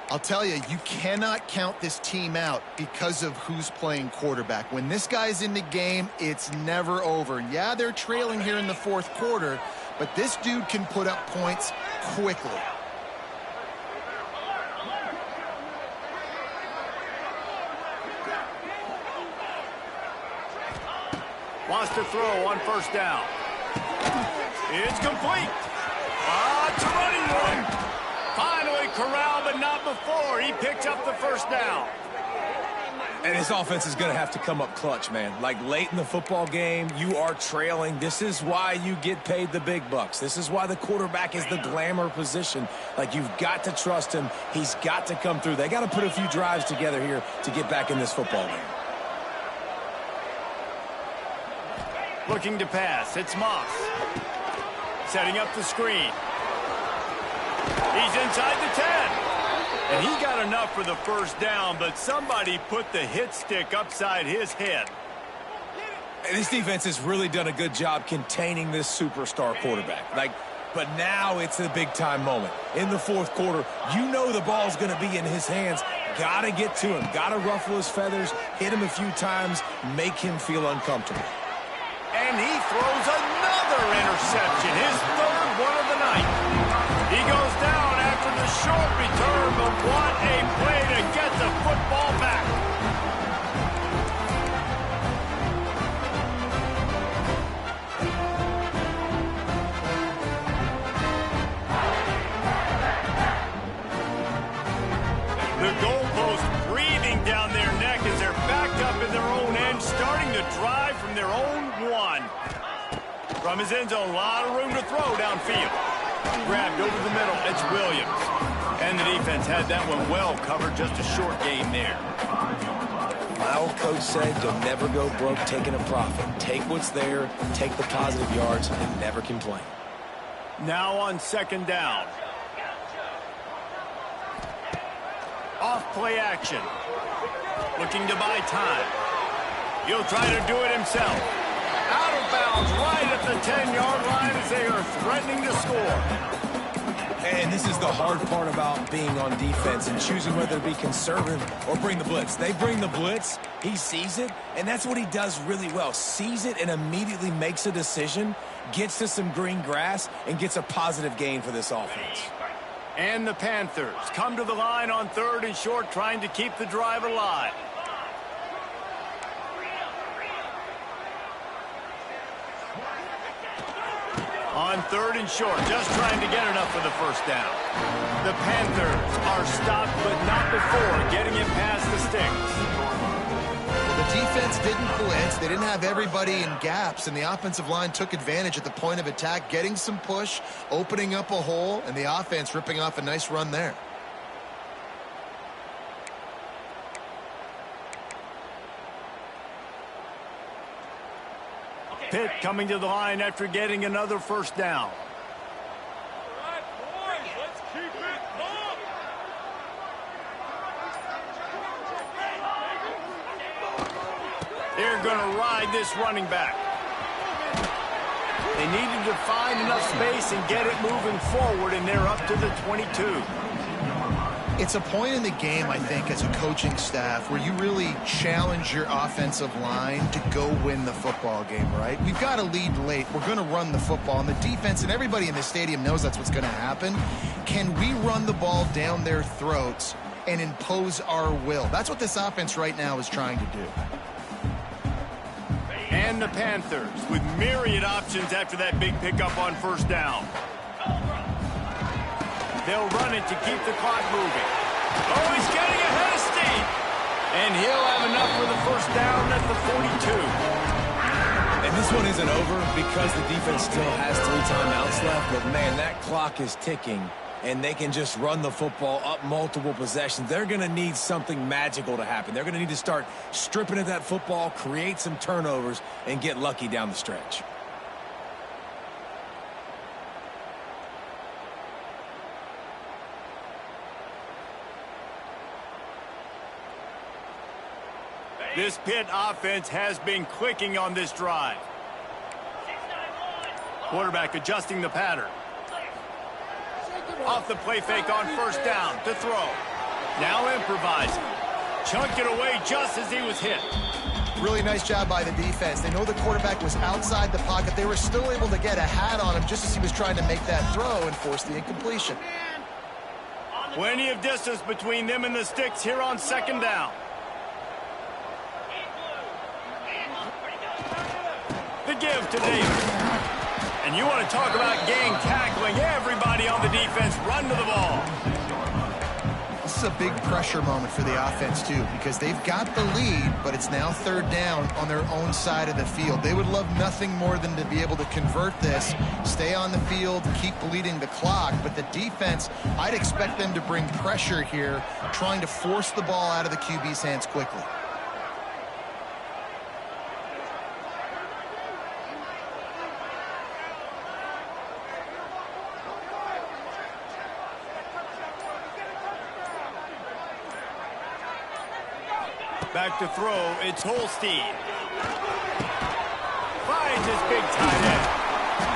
Speaker 3: I'll tell you, you cannot count this team out because of who's playing quarterback. When this guy's in the game, it's never over. Yeah, they're trailing here in the fourth quarter, but this dude can put up points quickly.
Speaker 1: Wants to throw on first down. It's complete. It's a running one. Finally corralled, but not before. He picked up the first down.
Speaker 2: And his offense is going to have to come up clutch, man. Like late in the football game, you are trailing. This is why you get paid the big bucks. This is why the quarterback is the glamour position. Like, you've got to trust him. He's got to come through. They got to put a few drives together here to get back in this football game.
Speaker 1: Looking to pass. It's Moss. Setting up the screen. He's inside the 10. And he got enough for the first down, but somebody put the hit stick upside his head.
Speaker 2: This defense has really done a good job containing this superstar quarterback. But now it's a big-time moment. In the fourth quarter, you know the ball's going to be in his hands. Got to get to him. Got to ruffle his feathers, hit him a few times, make him feel uncomfortable.
Speaker 1: And he throws another interception, his third one of the night. He goes down after the short return, but what a play to get the football back. The goalpost breathing down their neck as they're backed up in their own end, starting to drive from their own one. From his end zone, a lot of room to throw downfield. Grabbed over the middle, it's Williams. And the defense had that one well covered, just a short game there.
Speaker 2: My old coach said you'll never go broke taking a profit. Take what's there, take the positive yards, and never complain.
Speaker 1: Now on second down. Off play action. Looking to buy time. He'll try to do it himself. Out of bounds right at the 10-yard line as they are threatening to score.
Speaker 2: And this is the hard part about being on defense and choosing whether to be conservative or bring the blitz. They bring the blitz, he sees it, and that's what he does really well. Sees it and immediately makes a decision, gets to some green grass, and gets a positive gain for this offense.
Speaker 1: And the Panthers come to the line on third and short, trying to keep the drive alive. On third and short, just trying to get enough for the first down. The Panthers are stopped, but not before getting it past the sticks.
Speaker 3: The defense didn't blitz. They didn't have everybody in gaps, and the offensive line took advantage at the point of attack, getting some push, opening up a hole, and the offense ripping off a nice run there.
Speaker 1: Pitt coming to the line after getting another first down. they're going to ride this running back. They needed to find enough space and get it moving forward, and they're up to the 22.
Speaker 3: It's a point in the game, I think, as a coaching staff where you really challenge your offensive line to go win the football game, right? We've got a lead late. We're going to run the football. And the defense and everybody in the stadium knows that's what's going to happen. Can we run the ball down their throats and impose our will? That's what this offense right now is trying to do.
Speaker 1: And the Panthers with myriad options after that big pickup on first down. They'll run it to keep the clock moving. Oh, he's getting ahead of steam. And he'll have enough for the first down at the 42.
Speaker 2: And this one isn't over because the defense still has 3 timeouts left. But, man, that clock is ticking. And they can just run the football up multiple possessions. They're going to need something magical to happen. They're going to need to start stripping at that football, create some turnovers, and get lucky down the stretch.
Speaker 1: This Pitt offense has been clicking on this drive. Quarterback adjusting the pattern. Off the play fake on first down to throw. Now improvising. Chunked it away just as he was hit.
Speaker 3: Really nice job by the defense. They know the quarterback was outside the pocket. They were still able to get a hat on him just as he was trying to make that throw and force the incompletion.
Speaker 1: Plenty of distance between them and the sticks here on second down. The give to Davis. And you want to talk about gang tackling. Everybody on the defense run to the ball.
Speaker 3: This is a big pressure moment for the offense, too, because they've got the lead, but it's now third down on their own side of the field. They would love nothing more than to be able to convert this, stay on the field, keep bleeding the clock. But the defense, I'd expect them to bring pressure here, trying to force the ball out of the QB's hands quickly.
Speaker 1: Back to throw, it's Holstein. Finds his big tight end.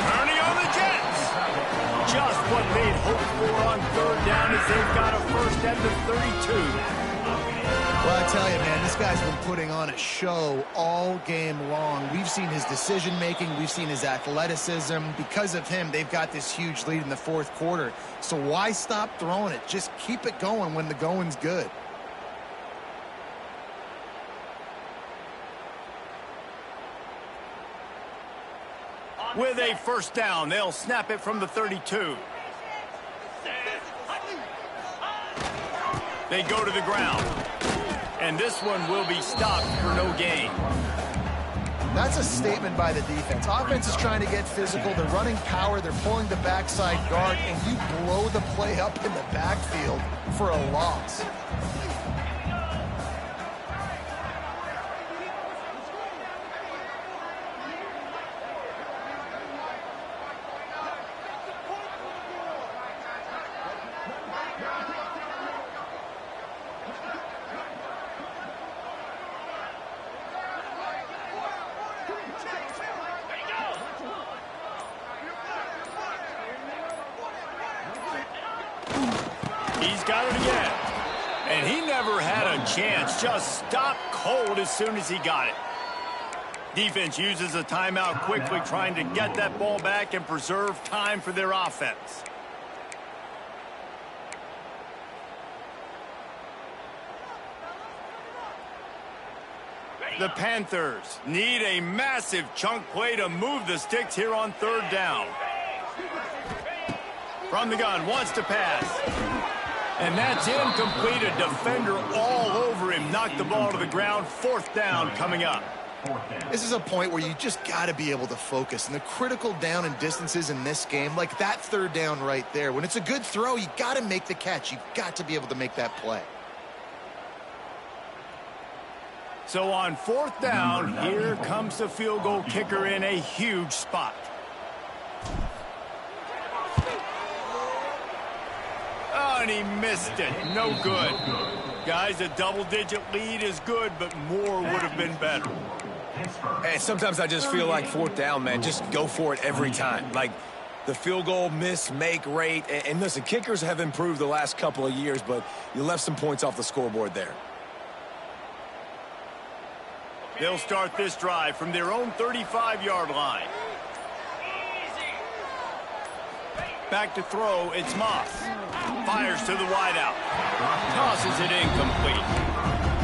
Speaker 1: Turning on the Jets. Just what they'd hoped for on third down as they've got a first at the 32.
Speaker 3: Well, I tell you, man, this guy's been putting on a show all game long. We've seen his decision-making. We've seen his athleticism. Because of him, they've got this huge lead in the fourth quarter. So why stop throwing it? Just keep it going when the going's good.
Speaker 1: With a first down, they'll snap it from the 32. They go to the ground. And this one will be stopped for no gain.
Speaker 3: That's a statement by the defense. Offense is trying to get physical. They're running power. They're pulling the backside guard. And you blow the play up in the backfield for a loss.
Speaker 1: He's got it again. And he never had a chance. Just stopped cold as soon as he got it. Defense uses a timeout quickly, trying to get that ball back and preserve time for their offense. The Panthers need a massive chunk play to move the sticks here on third down. From the gun, wants to pass. And that's incomplete. A defender all over him. Knocked the ball to the ground. Fourth down coming up.
Speaker 3: This is a point where you just got to be able to focus. And the critical down and distances in this game, like that third down right there, when it's a good throw, you got to make the catch. You've got to be able to make that play.
Speaker 1: So on fourth down, here comes the field goal kicker in a huge spot. Oh, and he missed it. No good. Guys, a double-digit lead is good, but more would have been better.
Speaker 2: And sometimes I just feel like fourth down, man, just go for it every time. Like the field goal miss-make rate. And listen, kickers have improved the last couple of years, but you left some points off the scoreboard there.
Speaker 1: They'll start this drive from their own 35-yard line. Back to throw, it's Moss. Fires to the wideout. Tosses it incomplete.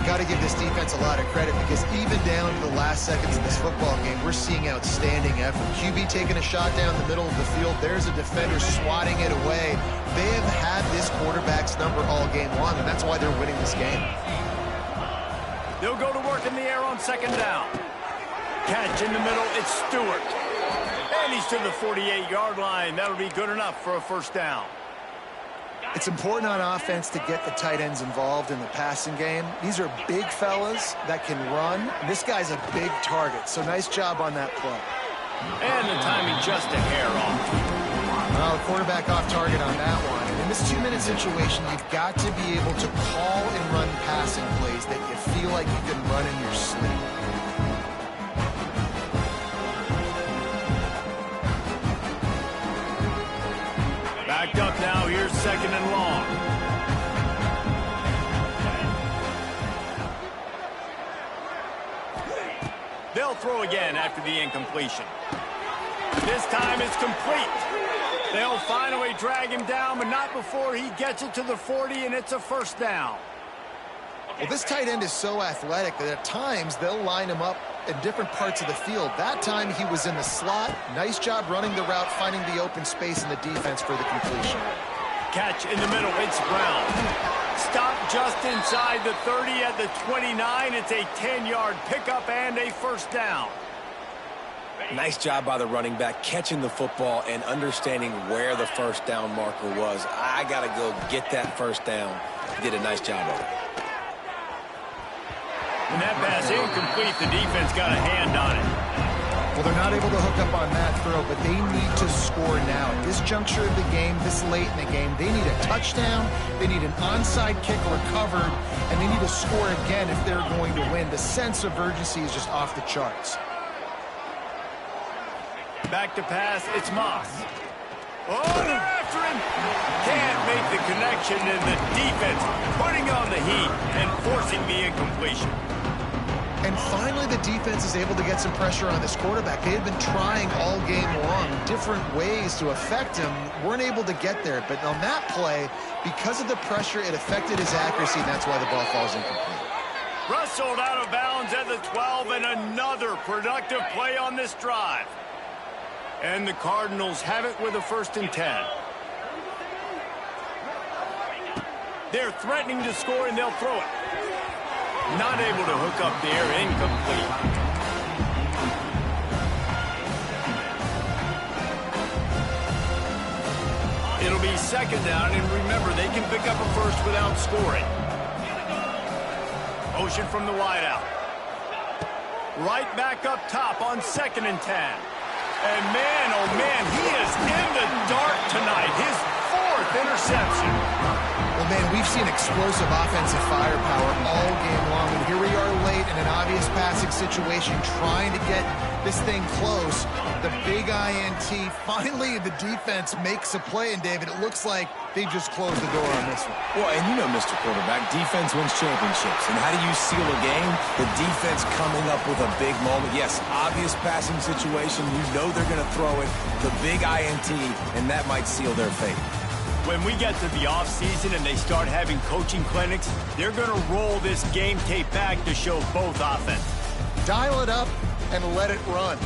Speaker 3: Got to give this defense a lot of credit because even down to the last seconds of this football game, we're seeing outstanding effort. QB taking a shot down the middle of the field. There's a defender swatting it away. They have had this quarterback's number all game long, and that's why they're winning this game.
Speaker 1: They'll go to work in the air on second down. Catch in the middle, it's Stewart. And he's to the 48-yard line. That'll be good enough for a first down.
Speaker 3: It's important on offense to get the tight ends involved in the passing game. These are big fellas that can run. This guy's a big target, so nice job on that play.
Speaker 1: And the timing just a hair off.
Speaker 3: Well, quarterback off target on that one. And in this 2-minute situation, you've got to be able to call and run passing plays that you feel like you can run in your sleep.
Speaker 1: Backed up now, here's second and long. They'll throw again after the incompletion. This time it's complete. They'll finally drag him down, but not before he gets it to the 40, and it's a first down.
Speaker 3: Well, this tight end is so athletic that at times they'll line him up in different parts of the field. That time he was in the slot. Nice job running the route, finding the open space in the defense for the completion.
Speaker 1: Catch in the middle, it's Brown. Stop just inside the 30 at the 29. It's a 10-yard pickup and a first down.
Speaker 2: Nice job by the running back, catching the football and understanding where the first down marker was. I got to go get that first down. He did a nice job of it.
Speaker 1: And that pass incomplete, the defense got a hand on it.
Speaker 3: Well, they're not able to hook up on that throw, but they need to score now. At this juncture of the game, this late in the game, they need a touchdown, they need an onside kick recovered, and they need to score again if they're going to win. The sense of urgency is just off the charts.
Speaker 1: Back to pass, it's Moss. Oh, they're after him. Can't make the connection, and the defense putting on the heat and forcing the incompletion.
Speaker 3: And finally, the defense is able to get some pressure on this quarterback. They had been trying all game long different ways to affect him. Weren't able to get there. But on that play, because of the pressure, it affected his accuracy, and that's why the ball falls incomplete.
Speaker 1: Wrestled out of bounds at the 12, and another productive play on this drive. And the Cardinals have it with a 1st and 10. They're threatening to score, and they'll throw it. Not able to hook up there, incomplete. It'll be second down, and remember, they can pick up a first without scoring. Motion from the wideout. Right back up top on 2nd and 10. And man, oh man, he is in the dark tonight. His 4th interception.
Speaker 3: Well, man, we've seen explosive offensive firepower all game long, and here we are late in an obvious passing situation trying to get this thing close. The big INT. Finally, the defense makes a play, and David, it looks like they just closed the door on this one.
Speaker 2: Well, and you know, Mr. Quarterback, defense wins championships. And how do you seal a game? The defense coming up with a big moment. Yes, obvious passing situation. You know they're going to throw it. The big INT, and that might seal their fate.
Speaker 1: When we get to the offseason and they start having coaching clinics, they're going to roll this game tape back to show both offenses.
Speaker 3: Dial it up and let it run.